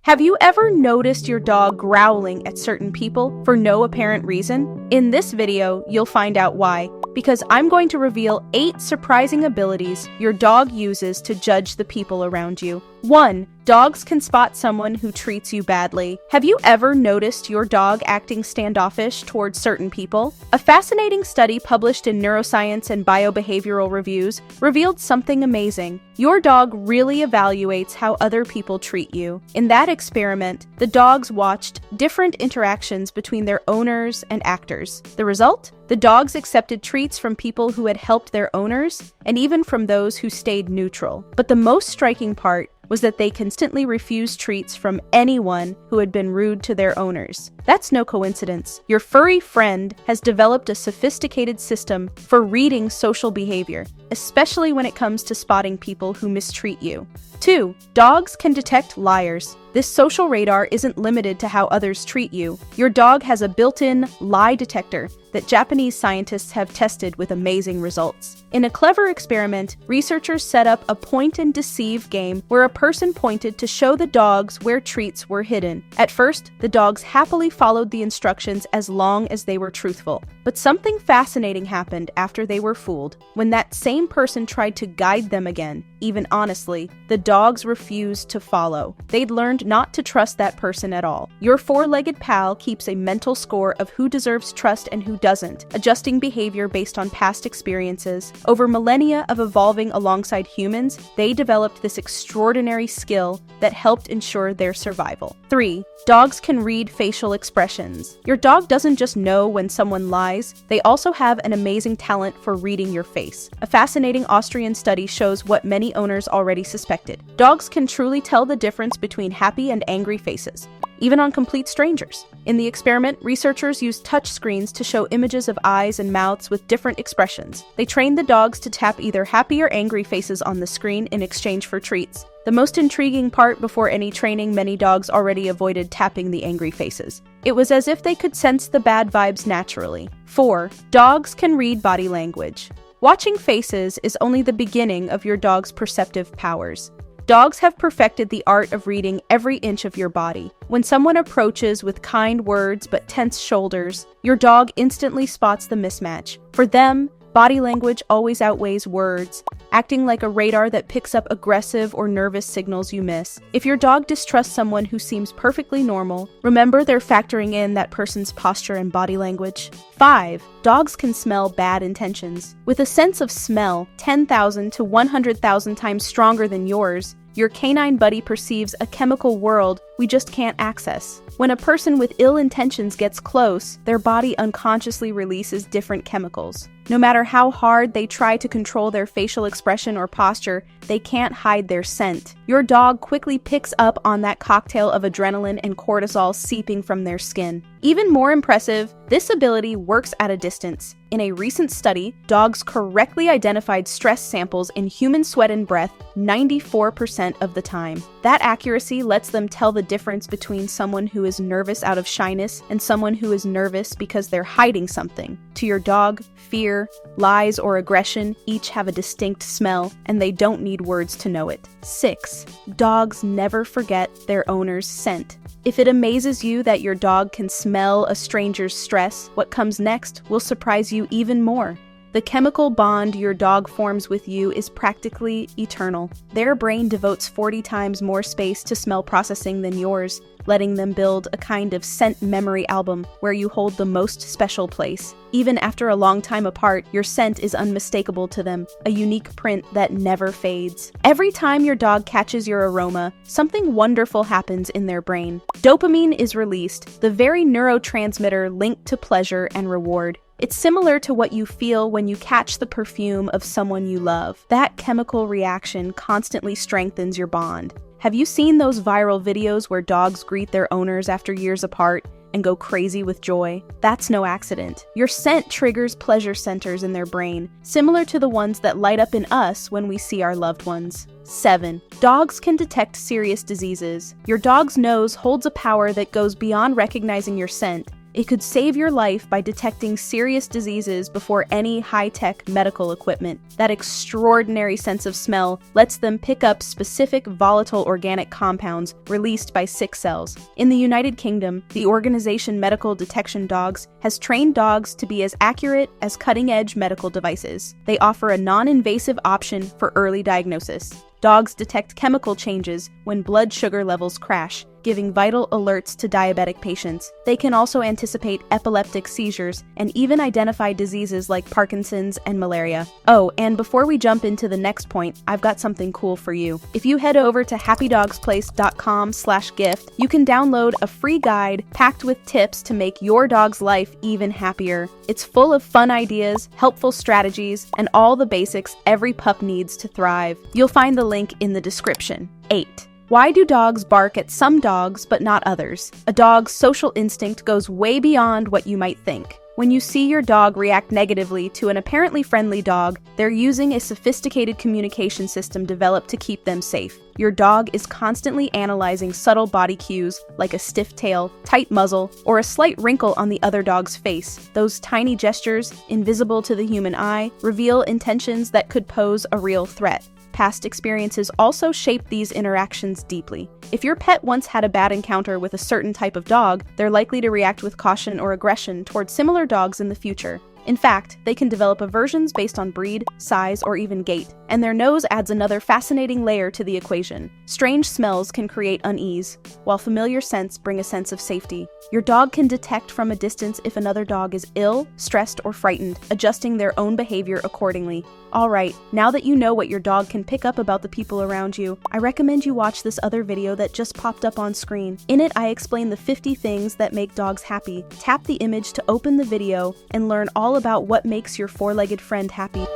Have you ever noticed your dog growling at certain people for no apparent reason? In this video, you'll find out why, because I'm going to reveal 8 surprising abilities your dog uses to judge the people around you. 1. Dogs can spot someone who treats you badly. Have you ever noticed your dog acting standoffish towards certain people? A fascinating study published in Neuroscience and Biobehavioral Reviews revealed something amazing. Your dog really evaluates how other people treat you. In that experiment, the dogs watched different interactions between their owners and actors. The result? The dogs accepted treats from people who had helped their owners, and even from those who stayed neutral. But the most striking part was that they constantly refused treats from anyone who had been rude to their owners. That's no coincidence. Your furry friend has developed a sophisticated system for reading social behavior, especially when it comes to spotting people who mistreat you. 2. Dogs can detect liars. This social radar isn't limited to how others treat you. Your dog has a built-in lie detector that Japanese scientists have tested with amazing results. In a clever experiment, researchers set up a point-and-deceive game where a person pointed to show the dogs where treats were hidden. At first, the dogs happily followed the instructions as long as they were truthful. But something fascinating happened after they were fooled. When that same person tried to guide them again, even honestly, the dogs refused to follow. They'd learned not to trust that person at all. Your four-legged pal keeps a mental score of who deserves trust and who doesn't, adjusting behavior based on past experiences. Over millennia of evolving alongside humans, they developed this extraordinary skill that helped ensure their survival. 3. Dogs can read facial expressions. Your dog doesn't just know when someone lies, they also have an amazing talent for reading your face. A fascinating Austrian study shows what many owners already suspected. Dogs can truly tell the difference between happy and angry faces, even on complete strangers. In the experiment, researchers used touch screens to show images of eyes and mouths with different expressions. They trained the dogs to tap either happy or angry faces on the screen in exchange for treats. The most intriguing part: before any training, many dogs already avoided tapping the angry faces. It was as if they could sense the bad vibes naturally. 4. Dogs can read body language. Watching faces is only the beginning of your dog's perceptive powers. Dogs have perfected the art of reading every inch of your body. When someone approaches with kind words but tense shoulders, your dog instantly spots the mismatch. For them, body language always outweighs words, acting like a radar that picks up aggressive or nervous signals you miss. If your dog distrusts someone who seems perfectly normal, remember they're factoring in that person's posture and body language. 5. Dogs can smell bad intentions. With a sense of smell 10,000 to 100,000 times stronger than yours, your canine buddy perceives a chemical world we just can't access. When a person with ill intentions gets close, their body unconsciously releases different chemicals. No matter how hard they try to control their facial expression or posture, they can't hide their scent. Your dog quickly picks up on that cocktail of adrenaline and cortisol seeping from their skin. Even more impressive, this ability works at a distance. In a recent study, dogs correctly identified stress samples in human sweat and breath 94% of the time. That accuracy lets them tell the difference between someone who is nervous out of shyness and someone who is nervous because they're hiding something. To your dog, fear, lies, or aggression each have a distinct smell, and they don't need words to know it. 6. Dogs never forget their owner's scent. If it amazes you that your dog can smell a stranger's stress, what comes next will surprise you even more. The chemical bond your dog forms with you is practically eternal. Their brain devotes 40 times more space to smell processing than yours, letting them build a kind of scent memory album where you hold the most special place. Even after a long time apart, your scent is unmistakable to them, a unique print that never fades. Every time your dog catches your aroma, something wonderful happens in their brain. Dopamine is released, the very neurotransmitter linked to pleasure and reward. It's similar to what you feel when you catch the perfume of someone you love. That chemical reaction constantly strengthens your bond. Have you seen those viral videos where dogs greet their owners after years apart and go crazy with joy? That's no accident. Your scent triggers pleasure centers in their brain, similar to the ones that light up in us when we see our loved ones. 7. Dogs can detect serious diseases. Your dog's nose holds a power that goes beyond recognizing your scent. It could save your life by detecting serious diseases before any high-tech medical equipment. That extraordinary sense of smell lets them pick up specific volatile organic compounds released by sick cells. In the United Kingdom, the organization Medical Detection Dogs has trained dogs to be as accurate as cutting-edge medical devices. They offer a non-invasive option for early diagnosis. Dogs detect chemical changes when blood sugar levels crash, giving vital alerts to diabetic patients. They can also anticipate epileptic seizures and even identify diseases like Parkinson's and malaria. Oh, and before we jump into the next point, I've got something cool for you. If you head over to happydogsplace.com/gift, you can download a free guide packed with tips to make your dog's life even happier. It's full of fun ideas, helpful strategies, and all the basics every pup needs to thrive. You'll find the link in the description. 8. Why do dogs bark at some dogs but not others? A dog's social instinct goes way beyond what you might think. When you see your dog react negatively to an apparently friendly dog, they're using a sophisticated communication system developed to keep them safe. Your dog is constantly analyzing subtle body cues like a stiff tail, tight muzzle, or a slight wrinkle on the other dog's face. Those tiny gestures, invisible to the human eye, reveal intentions that could pose a real threat. Past experiences also shape these interactions deeply. If your pet once had a bad encounter with a certain type of dog, they're likely to react with caution or aggression toward similar dogs in the future. In fact, they can develop aversions based on breed, size, or even gait, and their nose adds another fascinating layer to the equation. Strange smells can create unease, while familiar scents bring a sense of safety. Your dog can detect from a distance if another dog is ill, stressed, or frightened, adjusting their own behavior accordingly. Alright, now that you know what your dog can pick up about the people around you, I recommend you watch this other video that just popped up on screen. In it, I explain the 50 things that make dogs happy. Tap the image to open the video and learn all about what makes your four-legged friend happy.